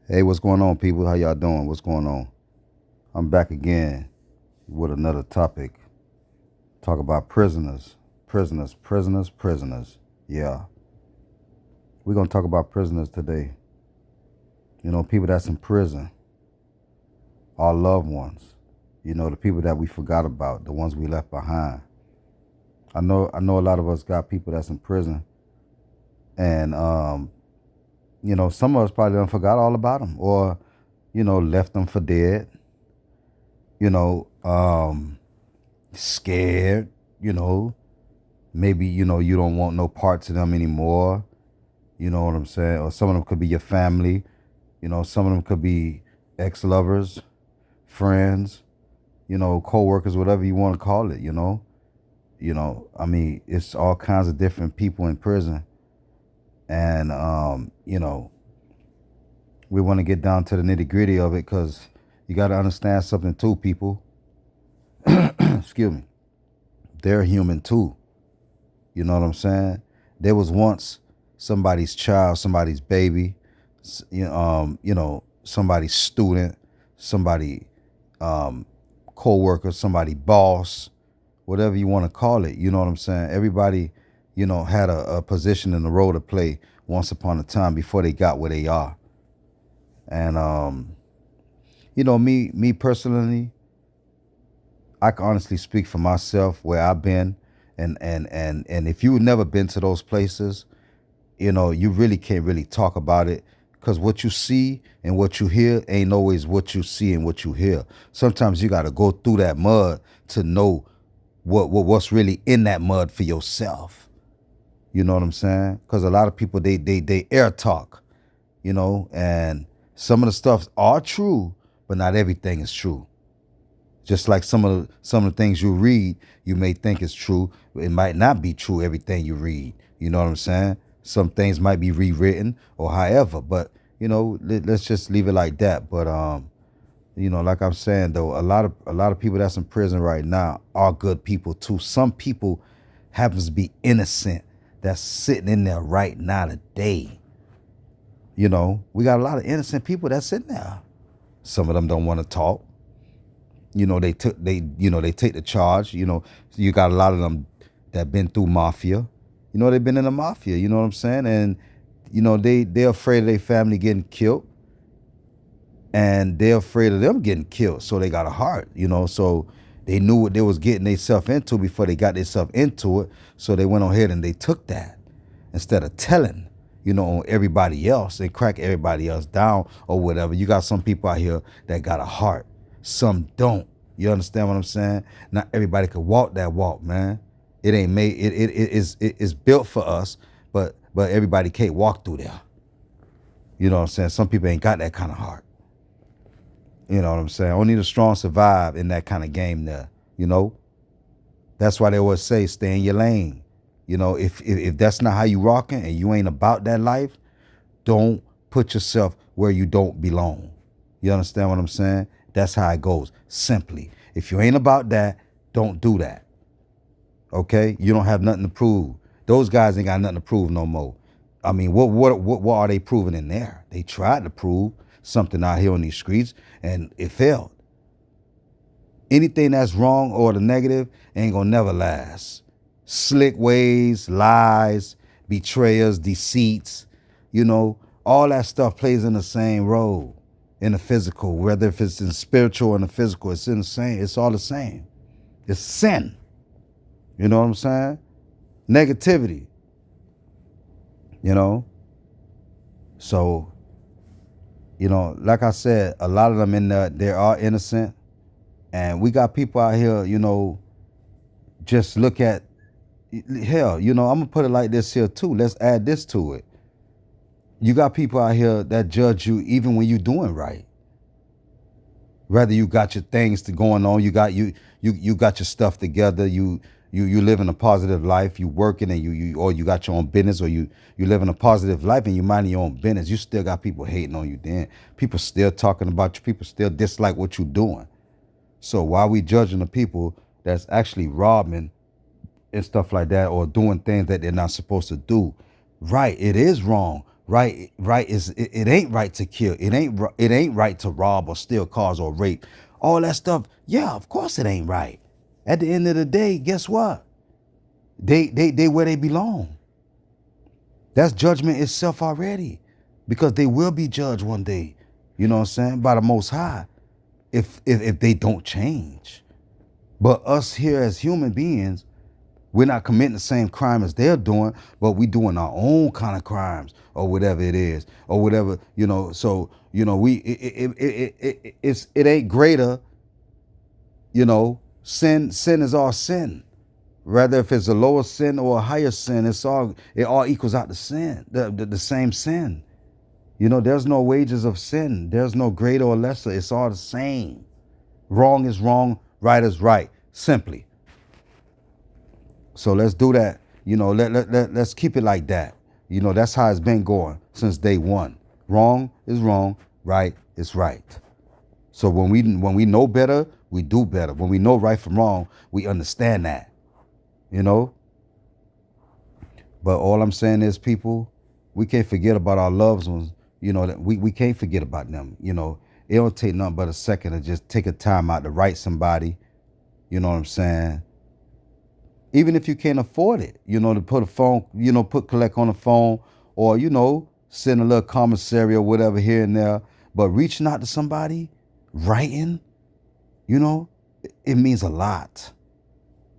Hey, what's going on, people? How y'all doing? What's going on? I'm back again with another topic. Talk about prisoners. Prisoners. Yeah. We're going to talk about prisoners today. You know, people that's in prison, our loved ones. You know, the people that we forgot about, the ones we left behind. I know a lot of us got people that's in prison, and some of us probably done forgot all about them, or left them for dead. You know, scared. You know, maybe you don't want no parts of them anymore. You know what I'm saying? Or some of them could be your family. Some of them could be ex-lovers, friends, co-workers, whatever you want to call it. I mean, it's all kinds of different people in prison. And we want to get down to the nitty-gritty of it, because you got to understand something too, people. Excuse me. They're human too. You know what I'm saying? There was once somebody's child, somebody's baby, somebody's student, somebody co-worker, somebody boss, whatever you want to call it. You know what I'm saying? Everybody, had a position in the role to play once upon a time before they got where they are. And me personally, I can honestly speak for myself where I've been, and if you've never been to those places, you really can't really talk about it, because what you see and what you hear ain't always what you see and what you hear. Sometimes you got to go through that mud to know what's really in that mud for yourself. You know what I'm saying? Because a lot of people they air talk, and some of the stuff are true, but not everything is true. Just like some of the things you read, you may think is true. It might not be true, everything you read. You know what I'm saying? Some things might be rewritten or however, but let's just leave it like that. But like I'm saying though, a lot of people that's in prison right now are good people too. Some people happens to be innocent that's sitting in there right now today. We got a lot of innocent people that's in there. Some of them don't want to talk. They take the charge. You got a lot of them that been through mafia. They've been in the mafia. You know what I'm saying? And they're afraid of their family getting killed, and they're afraid of them getting killed. So they got a heart. So they knew what they was getting themselves into before they got themselves into it. So they went ahead and they took that instead of telling, on everybody else and crack everybody else down or whatever. You got some people out here that got a heart. Some don't. You understand what I'm saying? Not everybody could walk that walk, man. It ain't made. It's built for us, but everybody can't walk through there. You know what I'm saying? Some people ain't got that kind of heart. You know what I'm saying? Only the strong survive in that kind of game there. That's why they always say stay in your lane. If that's not how you rocking and you ain't about that life, don't put yourself where you don't belong. You understand what I'm saying? That's how it goes. Simply. If you ain't about that, don't do that. Okay? You don't have nothing to prove. Those guys ain't got nothing to prove no more. I mean, what are they proving in there? They tried to prove something out here on these streets and it failed. Anything that's wrong or the negative ain't gonna never last. Slick ways, lies, betrayers, deceits, all that stuff plays in the same role in the physical, whether if it's in spiritual or in the physical, it's in the same, it's all the same. It's sin. You know what I'm saying? Negativity. So, like I said, a lot of them in there, they are innocent. And we got people out here, just look at, hell, I'm going to put it like this here too. Let's add this to it. You got people out here that judge you even when you're doing right. Whether you got your things to going on, you got you got your stuff together, you living a positive life, you working and you got your own business, or you living a positive life and you minding your own business, you still got people hating on you then. People still talking about you, people still dislike what you're doing. So why we judging the people that's actually robbing and stuff like that, or doing things that they're not supposed to do? Right, it is wrong, Right is it ain't right to kill. It ain't right to rob or steal cars or rape. All that stuff. Yeah, of course it ain't right. At the end of the day, guess what? They where they belong. That's judgment itself already, because they will be judged one day. You know what I'm saying? By the Most High, if they don't change. But us here as human beings, we're not committing the same crime as they're doing, but we doing our own kind of crimes or whatever it is, or whatever, So, it ain't greater, sin is all sin. Whether if it's a lower sin or a higher sin, it all equals out to sin, the same sin. There's no wages of sin. There's no greater or lesser. It's all the same. Wrong is wrong, right is right. Simply. So let's do that. Let's keep it like that. That's how it's been going since day one. Wrong is wrong, right is right. So when we know better, we do better. When we know right from wrong, we understand that. But all I'm saying is, people, we can't forget about our loved ones. That we can't forget about them. It don't take nothing but a second to just take a time out to write somebody. You know what I'm saying? Even if you can't afford it, to put a phone, put collect on the phone, or, send a little commissary or whatever here and there. But reaching out to somebody, writing, it means a lot.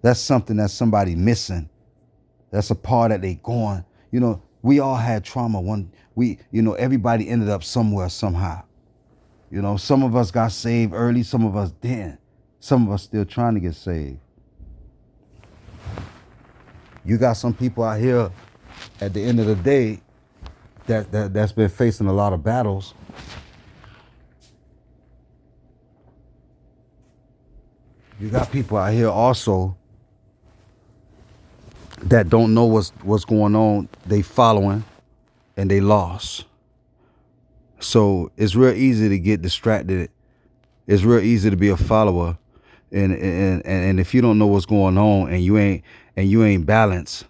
That's something that somebody missing. That's a part that they going. We all had trauma. Everybody ended up somewhere, somehow. Some of us got saved early, some of us didn't. Some of us still trying to get saved. You got some people out here at the end of the day that's been facing a lot of battles. You got people out here also that don't know what's going on. They following and they lost. So it's real easy to get distracted. It's real easy to be a follower. And if you don't know what's going on and you ain't balanced,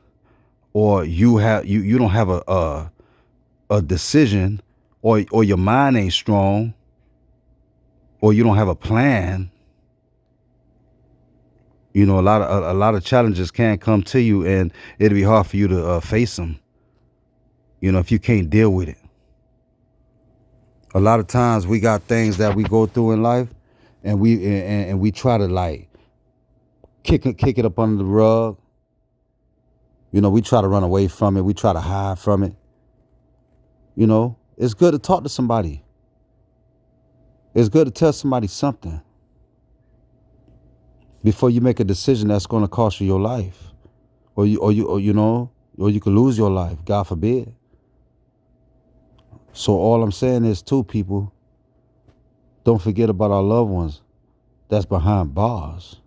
or you don't have a decision, or your mind ain't strong, or you don't have a plan, a lot of challenges can come to you, and it'll be hard for you to face them. If you can't deal with it. A lot of times we got things that we go through in life, and we try to like kick it up under the rug. We try to run away from it. We try to hide from it. It's good to talk to somebody. It's good to tell somebody something before you make a decision that's going to cost you your life, or you could lose your life, God forbid. So all I'm saying is, too, people, don't forget about our loved ones that's behind bars,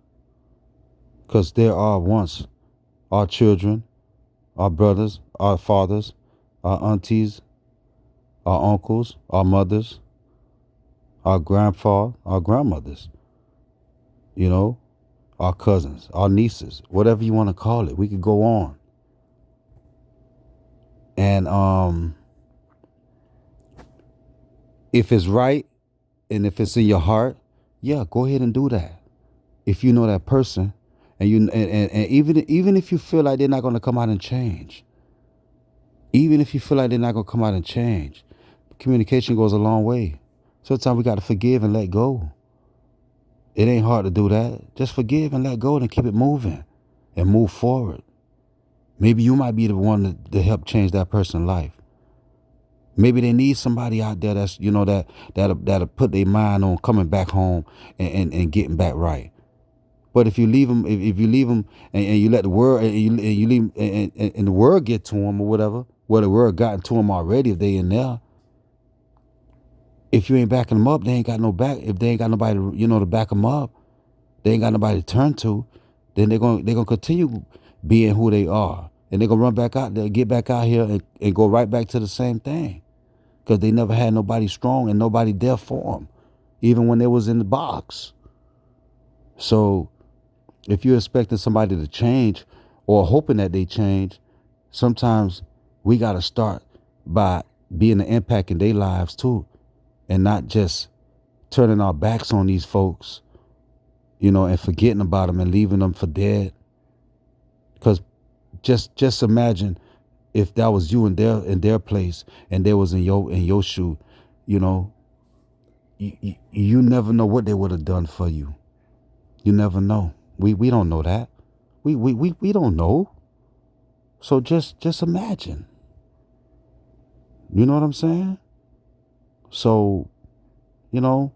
because there are once our children, our brothers, our fathers, our aunties, our uncles, our mothers, our grandfather, our grandmothers, our cousins, our nieces, whatever you want to call it. We could go on. And if it's right and if it's in your heart, yeah, go ahead and do that. If you know that person, and even if you feel like they're not going to come out and change, communication goes a long way. Sometimes we got to forgive and let go. It ain't hard to do that. Just forgive and let go and keep it moving and move forward. Maybe you might be the one to help change that person's life. Maybe they need somebody out there that's, that'll put their mind on coming back home and getting back right. But if you leave them, if you leave them and you let the world, and you leave and the world get to them or whatever, well, the world gotten to them already if they in there. If you ain't backing them up, they ain't got no back. If they ain't got nobody, to back them up, they ain't got nobody to turn to. Then they're gonna continue being who they are, and they're gonna run back out. They'll get back out here and go right back to the same thing, because they never had nobody strong and nobody there for them, even when they was in the box. So if you're expecting somebody to change or hoping that they change, sometimes we got to start by being an impact in their lives too, and not just turning our backs on these folks, and forgetting about them and leaving them for dead. Because just imagine if that was you in their place and they was in your shoe, you know, you never know what they would have done for you. You never know. We don't know that. We don't know. So just imagine. You know what I'm saying? So, you know,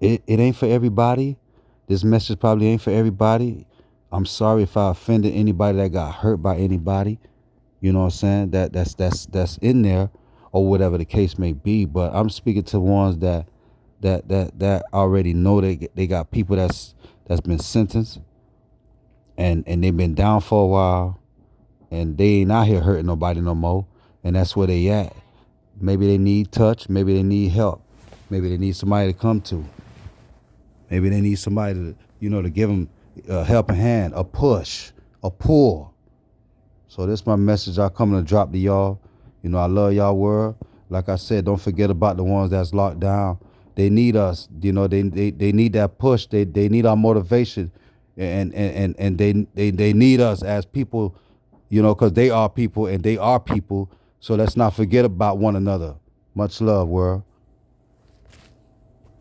it ain't for everybody. This message probably ain't for everybody. I'm sorry if I offended anybody that got hurt by anybody. You know what I'm saying? That's in there, or whatever the case may be. But I'm speaking to ones that already know they got people that's been sentenced, and they've been down for a while, and they ain't out here hurting nobody no more, and that's where they at. Maybe they need touch. Maybe they need help. Maybe they need somebody to come to. Maybe they need somebody to give them a helping hand, a push, a pull. So this is my message I coming to drop to y'all. I love y'all world. Like I said, don't forget about the ones that's locked down. They need us. They need that push. They need our motivation, and they need us as people. Because they are people and they are people. So let's not forget about one another. Much love, world.